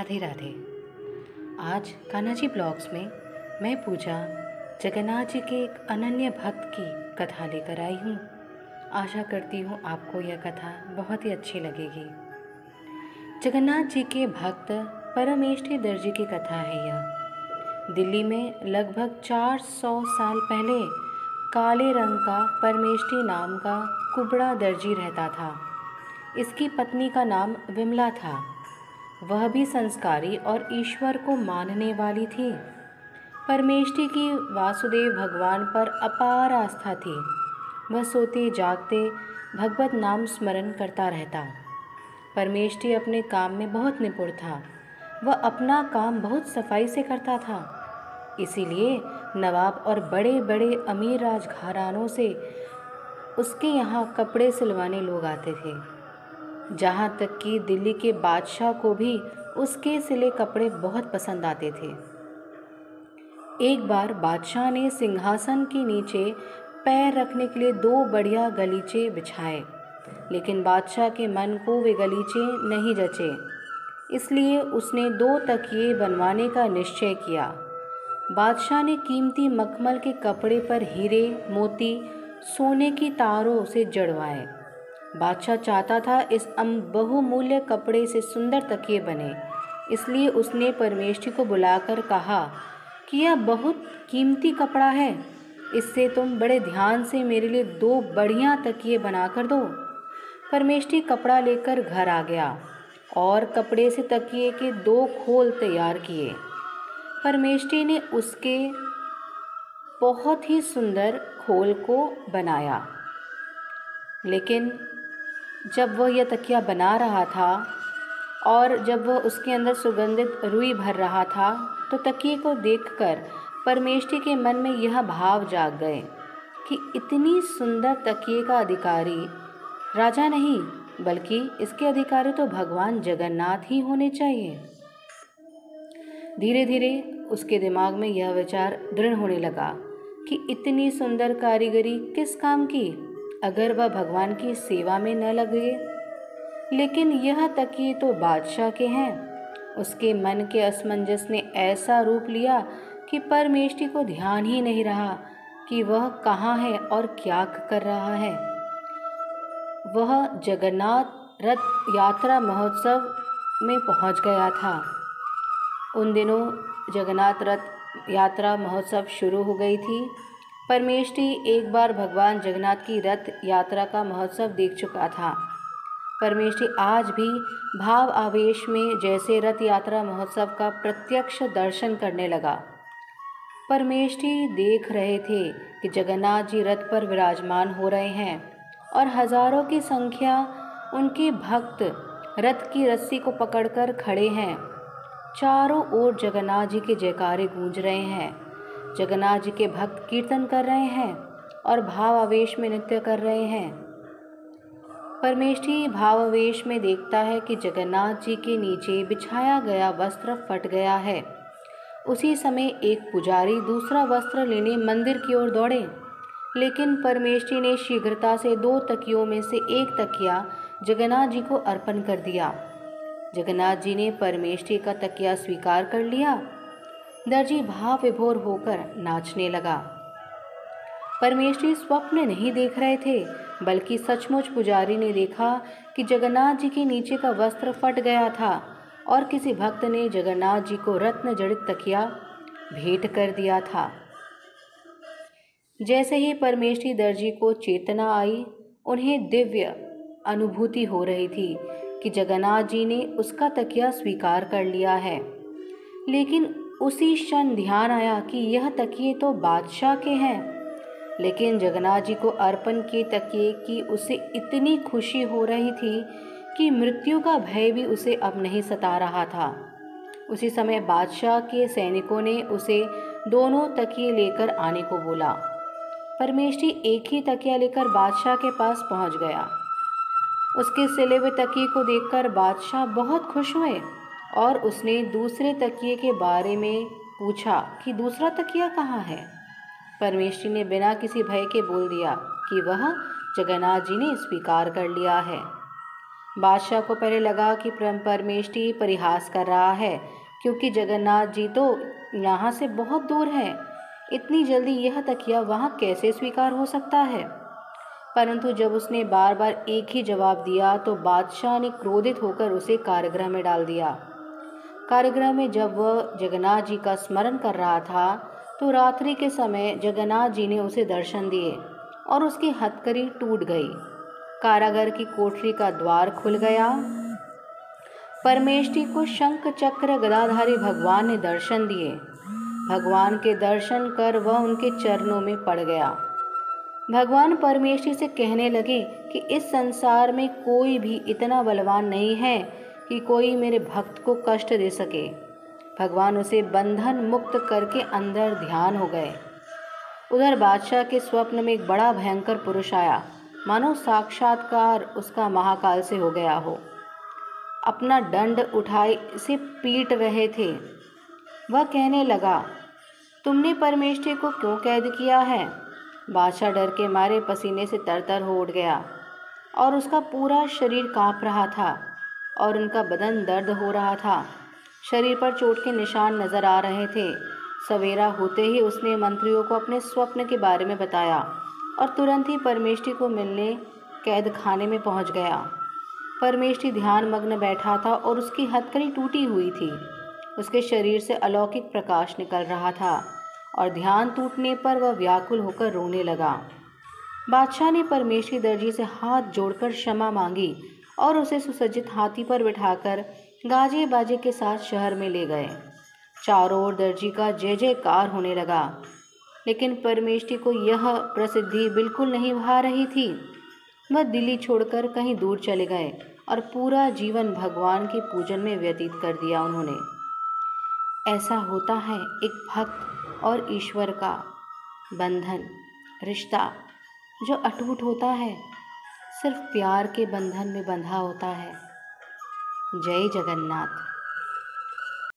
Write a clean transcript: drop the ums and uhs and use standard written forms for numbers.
राधे राधे। आज कान्हा जी ब्लॉग्स में मैं पूजा जगन्नाथ जी के एक अनन्य भक्त की कथा लेकर आई हूँ। आशा करती हूँ आपको यह कथा बहुत ही अच्छी लगेगी। जगन्नाथ जी के भक्त परमेष्ठी दर्जी की कथा है यह। दिल्ली में लगभग 400 साल पहले काले रंग का परमेष्ठी नाम का कुबड़ा दर्जी रहता था। इसकी पत्नी का नाम विमला था। वह भी संस्कारी और ईश्वर को मानने वाली थी। परमेष्ठी की वासुदेव भगवान पर अपार आस्था थी। वह सोते जागते भगवत नाम स्मरण करता रहता। परमेष्ठी अपने काम में बहुत निपुण था। वह अपना काम बहुत सफाई से करता था। इसीलिए नवाब और बड़े बड़े अमीर राजघरानों से उसके यहाँ कपड़े सिलवाने लोग आते थे। जहाँ तक कि दिल्ली के बादशाह को भी उसके सिले कपड़े बहुत पसंद आते थे। एक बार बादशाह ने सिंहासन के नीचे पैर रखने के लिए 2 बढ़िया गलीचे बिछाए, लेकिन बादशाह के मन को वे गलीचे नहीं जचे। इसलिए उसने 2 तकिए बनवाने का निश्चय किया। बादशाह ने कीमती मखमल के कपड़े पर हीरे, मोती, सोने की तारों से जड़वाए। बादशाह चाहता था इस बहुमूल्य कपड़े से सुंदर तकिए बने। इसलिए उसने परमेष्ठी को बुलाकर कहा कि यह बहुत कीमती कपड़ा है, इससे तुम बड़े ध्यान से मेरे लिए 2 बढ़िया तकिए बना कर दो। परमेष्ठी कपड़ा लेकर घर आ गया और कपड़े से तकिए के 2 खोल तैयार किए। परमेष्ठी ने उसके बहुत ही सुंदर खोल को बनाया, लेकिन जब वह यह तकिया बना रहा था और जब वह उसके अंदर सुगंधित रुई भर रहा था, तो तकिए को देखकर परमेष्ठी के मन में यह भाव जाग गए कि इतनी सुंदर तकिए का अधिकारी राजा नहीं, बल्कि इसके अधिकारी तो भगवान जगन्नाथ ही होने चाहिए। धीरे धीरे उसके दिमाग में यह विचार दृढ़ होने लगा कि इतनी सुंदर कारीगरी किस काम की, अगर वह भगवान की सेवा में न लगे। लेकिन यह तकिए तो बादशाह के हैं। उसके मन के असमंजस ने ऐसा रूप लिया कि परमेष्ठी को ध्यान ही नहीं रहा कि वह कहाँ है और क्या कर रहा है। वह जगन्नाथ रथ यात्रा महोत्सव में पहुंच गया था। उन दिनों जगन्नाथ रथ यात्रा महोत्सव शुरू हो गई थी। परमेष्ठी एक बार भगवान जगन्नाथ की रथ यात्रा का महोत्सव देख चुका था। परमेष्ठी आज भी भाव आवेश में जैसे रथ यात्रा महोत्सव का प्रत्यक्ष दर्शन करने लगा। परमेष्ठी देख रहे थे कि जगन्नाथ जी रथ पर विराजमान हो रहे हैं और हजारों की संख्या उनके भक्त रथ की रस्सी को पकड़कर खड़े हैं। चारों ओर जगन्नाथ जी के जयकारे गूंज रहे हैं। जगन्नाथ जी के भक्त कीर्तन कर रहे हैं और भावावेश में नृत्य कर रहे हैं। परमेष्ठी भावावेश में देखता है कि जगन्नाथ जी के नीचे बिछाया गया वस्त्र फट गया है। उसी समय एक पुजारी दूसरा वस्त्र लेने मंदिर की ओर दौड़े, लेकिन परमेष्ठी ने शीघ्रता से 2 तकियों में से एक तकिया जगन्नाथ जी को अर्पण कर दिया। जगन्नाथ जी ने परमेष्ठी का तकिया स्वीकार कर लिया। दर्जी भाव विभोर होकर नाचने लगा। परमेष्ठी स्वप्न नहीं देख रहे थे, बल्कि सचमुच पुजारी ने देखा कि जगन्नाथ जी के नीचे का वस्त्र फट गया था और किसी भक्त ने जगन्नाथ जी को रत्न जड़ित तकिया भेंट कर दिया था। जैसे ही परमेष्ठी दर्जी को चेतना आई, उन्हें दिव्य अनुभूति हो रही थी कि जगन्नाथ जी ने उसका तकिया स्वीकार कर लिया है। लेकिन उसी क्षण ध्यान आया कि यह तकिए तो बादशाह के हैं। लेकिन जगन्नाथ जी को अर्पण किए तकिए की उसे इतनी खुशी हो रही थी कि मृत्यु का भय भी उसे अब नहीं सता रहा था। उसी समय बादशाह के सैनिकों ने उसे दोनों तकिए लेकर आने को बोला। परमेष्ठी एक ही तकिया लेकर बादशाह के पास पहुंच गया। उसके सिले हुए तकिए को देखकर बादशाह बहुत खुश हुए और उसने दूसरे तकिए के बारे में पूछा कि दूसरा तकिया कहाँ है। परमेष्ठी ने बिना किसी भय के बोल दिया कि वह जगन्नाथ जी ने स्वीकार कर लिया है। बादशाह को पहले लगा कि परमेष्ठी परिहास कर रहा है, क्योंकि जगन्नाथ जी तो यहाँ से बहुत दूर हैं। इतनी जल्दी यह तकिया वहाँ कैसे स्वीकार हो सकता है। परंतु जब उसने बार बार एक ही जवाब दिया तो बादशाह ने क्रोधित होकर उसे कारागृह में डाल दिया। कारागृह में जब वह जगन्नाथ जी का स्मरण कर रहा था तो रात्रि के समय जगन्नाथ जी ने उसे दर्शन दिए और उसकी हथकड़ी टूट गई। कारागार की कोठरी का द्वार खुल गया। परमेष्ठी को शंख चक्र गदाधारी भगवान ने दर्शन दिए। भगवान के दर्शन कर वह उनके चरणों में पड़ गया। भगवान परमेष्ठी से कहने लगे कि इस संसार में कोई भी इतना बलवान नहीं है कि कोई मेरे भक्त को कष्ट दे सके। भगवान उसे बंधन मुक्त करके अंदर ध्यान हो गए। उधर बादशाह के स्वप्न में एक बड़ा भयंकर पुरुष आया, मानो साक्षात्कार उसका महाकाल से हो गया हो। अपना दंड उठाए इसे पीट रहे थे। वह कहने लगा, तुमने परमेष्ठी को क्यों कैद किया है। बादशाह डर के मारे पसीने से तरतर हो उठ गया और उसका पूरा शरीर कांप रहा था और उनका बदन दर्द हो रहा था। शरीर पर चोट के निशान नजर आ रहे थे। सवेरा होते ही उसने मंत्रियों को अपने स्वप्न के बारे में बताया और तुरंत ही परमेष्ठी को मिलने कैद खाने में पहुंच गया। परमेष्ठी ध्यान मग्न बैठा था और उसकी हथकड़ी टूटी हुई थी। उसके शरीर से अलौकिक प्रकाश निकल रहा था और ध्यान टूटने पर वह व्याकुल होकर रोने लगा। बादशाह ने परमेष्ठी दर्जी से हाथ जोड़कर क्षमा मांगी और उसे सुसज्जित हाथी पर बिठाकर गाजे बाजे के साथ शहर में ले गए। चारों ओर दर्जी का जय जयकार होने लगा, लेकिन परमेष्ठी को यह प्रसिद्धि बिल्कुल नहीं भा रही थी। वह दिल्ली छोड़कर कहीं दूर चले गए और पूरा जीवन भगवान के पूजन में व्यतीत कर दिया उन्होंने। ऐसा होता है एक भक्त और ईश्वर का बंधन, रिश्ता जो अटूट होता है, सिर्फ प्यार के बंधन में बंधा होता है। जय जगन्नाथ।